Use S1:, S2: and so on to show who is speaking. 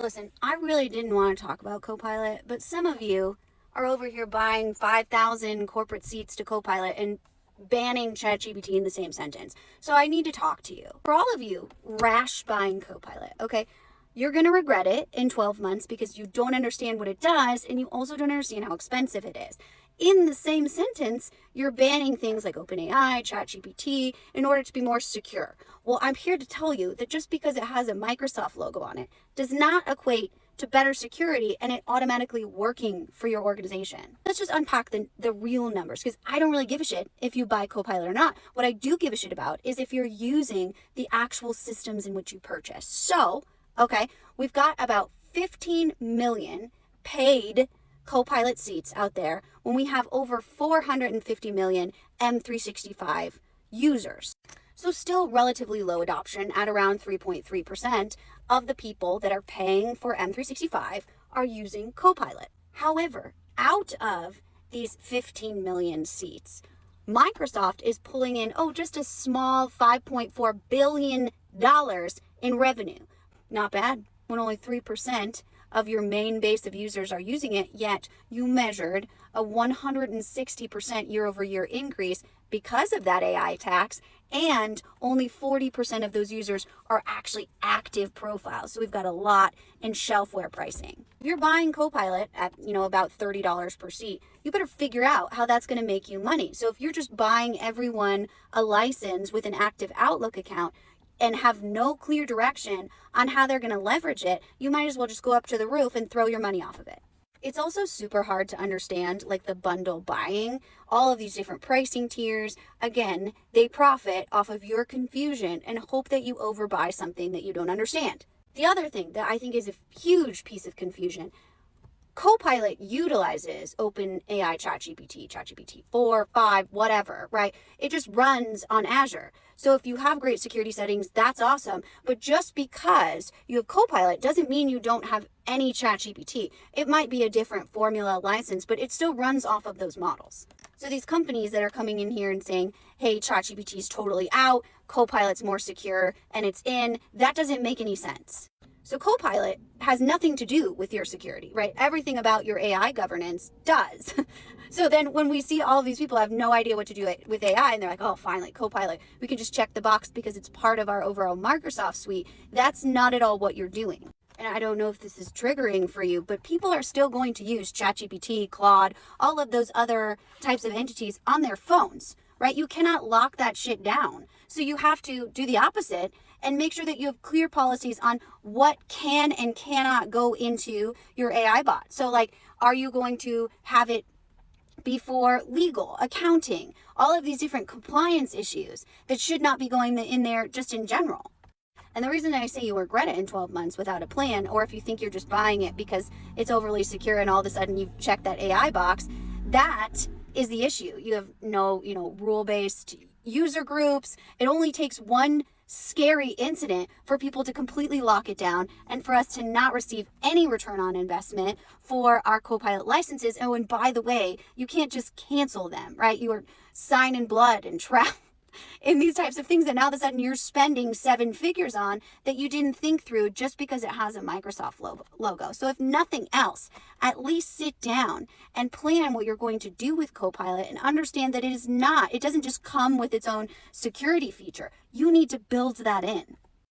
S1: Listen, I really didn't want to talk about Copilot, but some of you are over here buying 5,000 corporate seats to Copilot and banning ChatGPT in the same sentence. So I need to talk to you. For all of you rash buying Copilot, okay, you're going to regret it in 12 months because you don't understand what it does and you also don't understand how expensive it is. In the same sentence, you're banning things like OpenAI, ChatGPT in order to be more secure. Well, I'm here to tell you that just because it has a Microsoft logo on it does not equate to better security and it automatically working for your organization. Let's just unpack the real numbers, because I don't really give a shit if you buy Copilot or not. What I do give a shit about is if you're using the actual systems in which you purchase. So, okay, we've got about 15 million paid Copilot seats out there when we have over 450 million M365 users. So still relatively low adoption at around 3.3% of the people that are paying for M365 are using Copilot. However, out of these 15 million seats, Microsoft is pulling in, just a small $5.4 billion in revenue. Not bad when only 3% of your main base of users are using it, yet you measured a 160% year-over-year increase because of that AI tax, and only 40% of those users are actually active profiles. So we've got a lot in shelfware pricing. If you're buying Copilot at, about $30 per seat, you better figure out how that's going to make you money. So if you're just buying everyone a license with an active Outlook account and have no clear direction on how they're going to leverage it, you might as well just go up to the roof and throw your money off of it. It's also super hard to understand, like the bundle buying, all of these different pricing tiers. Again, they profit off of your confusion and hope that you overbuy something that you don't understand. The other thing that I think is a huge piece of confusion, Copilot utilizes OpenAI ChatGPT 4, 5, whatever, right? It just runs on Azure. So if you have great security settings, that's awesome. But just because you have Copilot doesn't mean you don't have any ChatGPT. It might be a different formula license, but it still runs off of those models. So these companies that are coming in here and saying, hey, ChatGPT is totally out, Copilot's more secure, and it's in, that doesn't make any sense. So Copilot has nothing to do with your security, right? Everything about your AI governance does. So then when we see all of these people have no idea what to do with AI and they're like, finally, Copilot, we can just check the box because it's part of our overall Microsoft suite. That's not at all what you're doing. And I don't know if this is triggering for you, but people are still going to use ChatGPT, Claude, all of those other types of entities on their phones, right? You cannot lock that shit down. So you have to do the opposite and make sure that you have clear policies on what can and cannot go into your AI bot. So like, are you going to have it be for legal, accounting, all of these different compliance issues that should not be going in there just in general? And the reason that I say you regret it in 12 months without a plan, or if you think you're just buying it because it's overly secure and all of a sudden you've checked that AI box, that is the issue. You have no, rule-based user groups. It only takes one scary incident for people to completely lock it down and for us to not receive any return on investment for our Copilot licenses. Oh, and by the way, you can't just cancel them, right? You are signing blood and trapped in these types of things that now all of a sudden you're spending 7 figures on that you didn't think through just because it has a Microsoft logo. So if nothing else, at least sit down and plan what you're going to do with Copilot and understand that it doesn't just come with its own security feature. You need to build that in.